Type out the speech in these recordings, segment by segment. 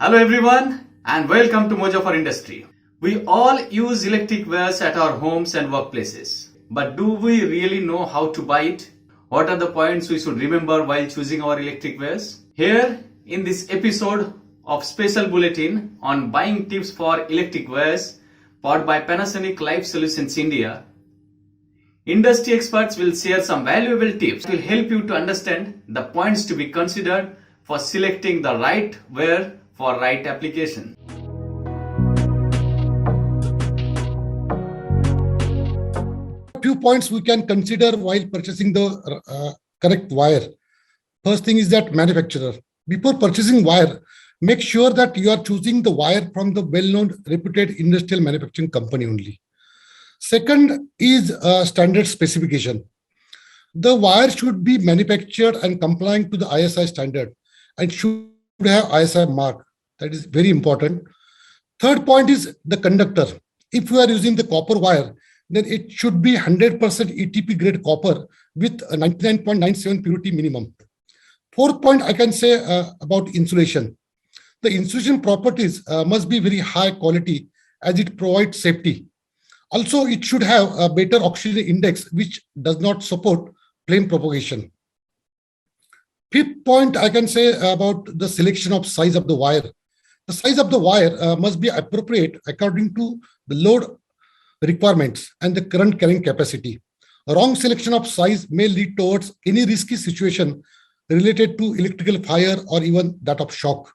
Hello everyone and welcome to Mojo for Industry. We all use electric wires at our homes and workplaces. But do we really know how to buy it? What are the points we should remember while choosing our electric wires? Here in this episode of Special Bulletin on Buying Tips for Electric Wires, powered by Panasonic Life Solutions India, industry experts will share some valuable tips that will help you to understand the points to be considered for selecting the right wire for right application. Few points we can consider while purchasing the correct wire. First thing is that manufacturer. Before purchasing wire, make sure that you are choosing the wire from the well-known reputed industrial manufacturing company only. Second is standard specification. The wire should be manufactured and complying to the ISI standard and should have ISI mark. That is very important. Third point is the conductor. If you are using the copper wire, then it should be 100% ETP grade copper with a 99.97 purity minimum. Fourth point I can say about insulation. The insulation properties must be very high quality as it provides safety. Also, it should have a better oxygen index which does not support flame propagation. Fifth point I can say about the selection of size of the wire. The size of the wire must be appropriate according to the load requirements and the current carrying capacity. A wrong selection of size may lead towards any risky situation related to electrical fire or even that of shock.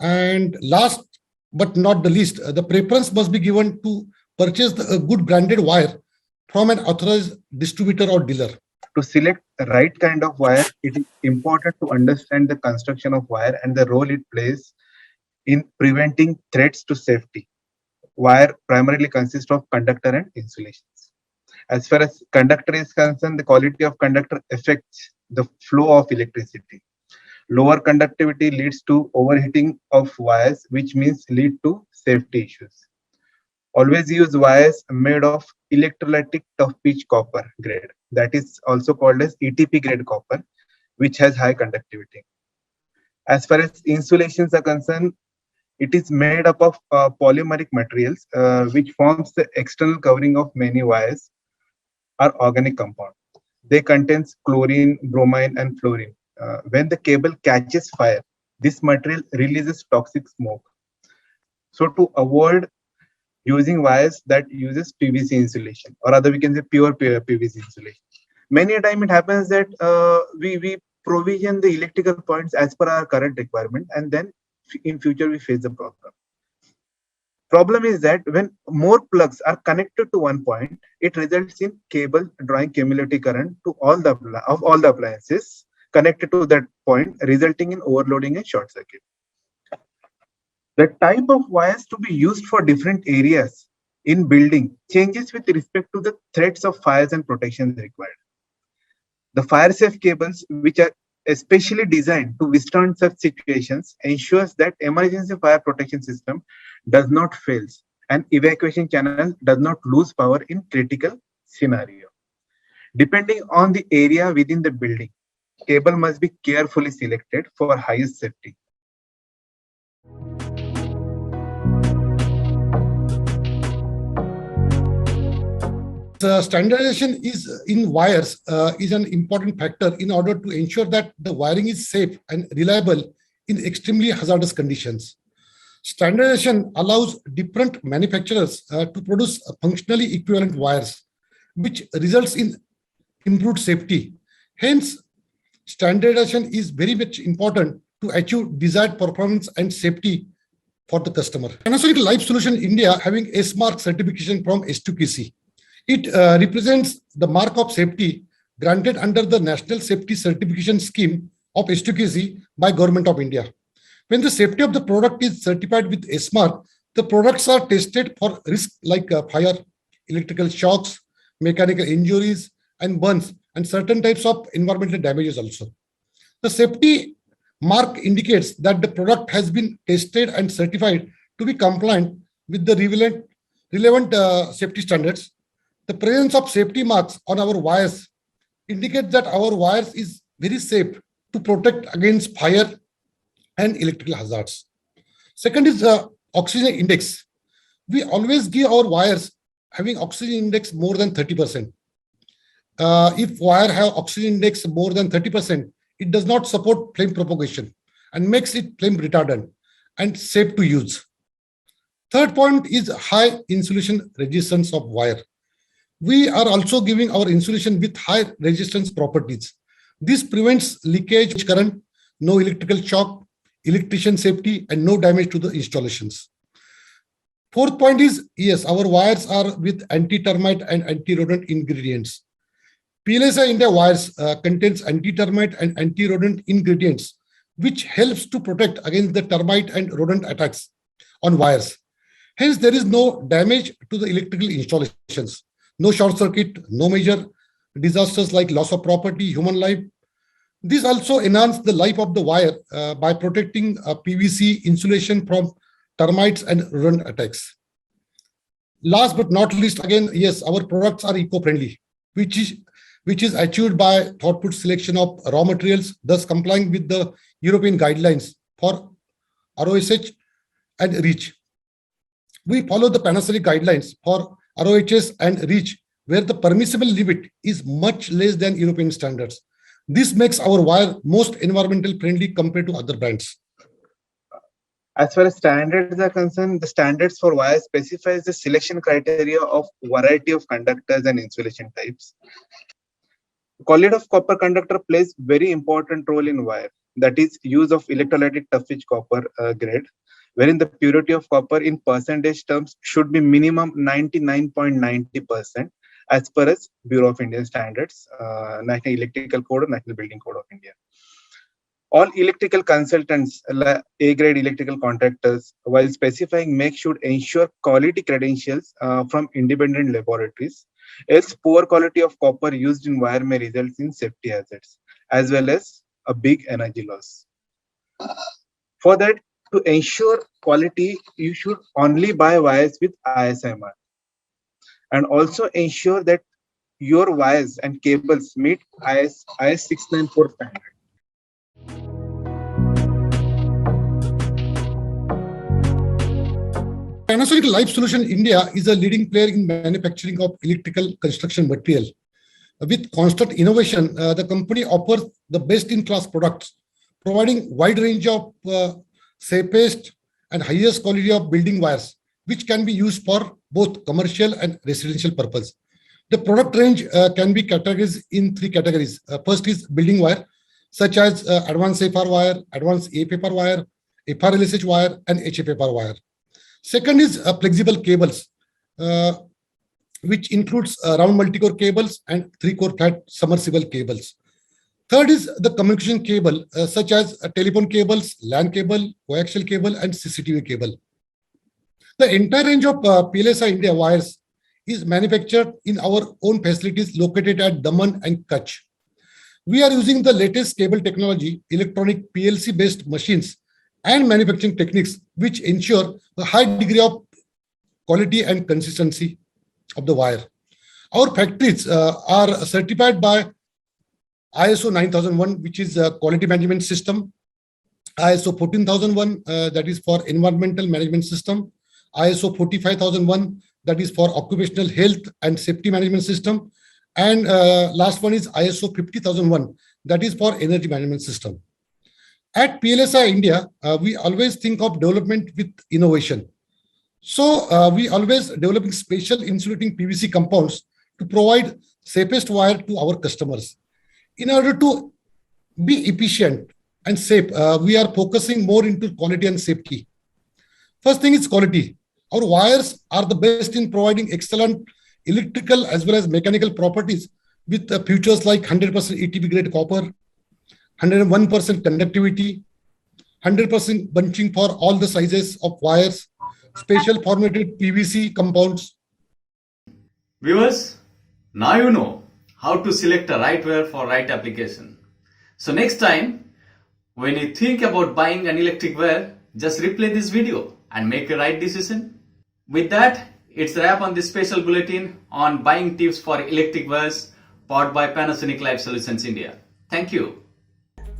And last but not the least, the preference must be given to purchase a good branded wire from an authorized distributor or dealer. To select the right kind of wire, it is important to understand the construction of wire and the role it plays in preventing threats to safety. Wire primarily consists of conductor and insulations. As far as conductor is concerned, the quality of conductor affects the flow of electricity. Lower conductivity leads to overheating of wires, which means lead to safety issues. Always use wires made of electrolytic tough pitch copper grade, that is also called as ETP grade copper, which has high conductivity. As far as insulations are concerned, it is made up of polymeric materials, which forms the external covering of many wires or organic compound. They contain chlorine, bromine, and fluorine. When the cable catches fire, this material releases toxic smoke. So to avoid using wires that uses PVC insulation, or other we can say pure PVC insulation. Many a time it happens that we provision the electrical points as per our current requirement, and then in future we face the problem. Problem is that when more plugs are connected to one point, it results in cable drawing cumulative current to all the appliances connected to that point, resulting in overloading and short circuit. The type of wires to be used for different areas in building changes with respect to the threats of fires and protections required. The fire safe cables, which are especially designed to withstand such situations, ensures that emergency fire protection system does not fail and evacuation channel does not lose power in critical scenario. Depending on the area within the building, cable must be carefully selected for highest safety. Standardization is in wires is an important factor in order to ensure that the wiring is safe and reliable in extremely hazardous conditions. Standardization allows different manufacturers to produce functionally equivalent wires, which results in improved safety. Hence, standardization is very much important to achieve desired performance and safety for the customer. Panasonic Life Solutions India having S-Mark certification from S2KC. It represents the mark of safety granted under the National Safety Certification Scheme of S2KC by Government of India. When the safety of the product is certified with S-Mark, the products are tested for risks like fire, electrical shocks, mechanical injuries, and burns, and certain types of environmental damages also. The safety mark indicates that the product has been tested and certified to be compliant with the relevant safety standards. The presence of safety marks on our wires indicates that our wires is very safe to protect against fire and electrical hazards. Second is oxygen index. We always give our wires having oxygen index more than 30%. If wire have oxygen index more than 30%, it does not support flame propagation and makes it flame retardant and safe to use. Third point is high insulation resistance of wire. We are also giving our insulation with high resistance properties. This prevents leakage current, no electrical shock, electrician safety, and no damage to the installations. Fourth point is, yes, our wires are with anti-termite and anti-rodent ingredients. PLSI India wires contains anti-termite and anti-rodent ingredients, which helps to protect against the termite and rodent attacks on wires. Hence, there is no damage to the electrical installations, no short circuit, no major disasters like loss of property, human life. This also enhances the life of the wire by protecting PVC insulation from termites and rodent attacks. Last but not least, again, yes, our products are eco-friendly, which is achieved by thoughtful selection of raw materials, thus complying with the European guidelines for RoHS and REACH. We follow the Panasonic guidelines for RoHS and REACH, where the permissible limit is much less than European standards. This makes our wire most environmental friendly compared to other brands. As far as standards are concerned, the standards for wire specifies the selection criteria of variety of conductors and insulation types. Quality of copper conductor plays very important role in wire. That is, use of electrolytic tough pitch copper grade, wherein the purity of copper in percentage terms should be minimum 99.90% as per as Bureau of Indian Standards, National Electrical Code or National Building Code of India. All electrical consultants, A-grade electrical contractors, while specifying make should ensure quality credentials from independent laboratories. Else, poor quality of copper used in wire may result in safety hazards as well as a big energy loss. For that, to ensure quality, you should only buy wires with ISI mark, and also ensure that your wires and cables meet IS 694 standard. Panasonic Life Solution India is a leading player in manufacturing of electrical construction material. With constant innovation, the company offers the best-in-class products, providing wide range of safest and highest quality of building wires, which can be used for both commercial and residential purpose. The product range can be categorized in three categories. First is building wire, such as advanced FR wire, advanced AFR wire, FRLSH wire, and HFFR wire. Second is flexible cables, which includes round multi-core cables and three-core flat submersible cables. Third is the communication cable, such as telephone cables, LAN cable, coaxial cable, and CCTV cable. The entire range of PLSI India wires is manufactured in our own facilities located at Daman and Kutch. We are using the latest cable technology, electronic PLC-based machines, and manufacturing techniques, which ensure a high degree of quality and consistency of the wire. Our factories are certified by ISO 9001, which is a quality management system, ISO 14001, that is for environmental management system, ISO 45001, that is for occupational health and safety management system, and last one is ISO 50001, that is for energy management system. At PLSI India, we always think of development with innovation. So we always developing special insulating PVC compounds to provide safest wire to our customers. In order to be efficient and safe, we are focusing more into quality and safety. First thing is quality. Our wires are the best in providing excellent electrical as well as mechanical properties with features like 100% ETB grade copper, 101% conductivity, 100% bunching for all the sizes of wires, special formatted PVC compounds. Viewers, now you know how to select a right wire for right application. So next time, when you think about buying an electric wire, just replay this video and make a right decision. With that, it's a wrap on this special bulletin on buying tips for electric wires powered by Panasonic Life Solutions India. Thank you.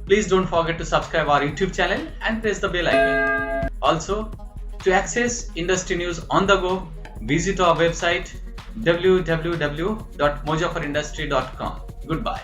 Please don't forget to subscribe our YouTube channel and press the bell icon. Also, to access industry news on the go, visit our website www.mojaforindustry.com. Goodbye.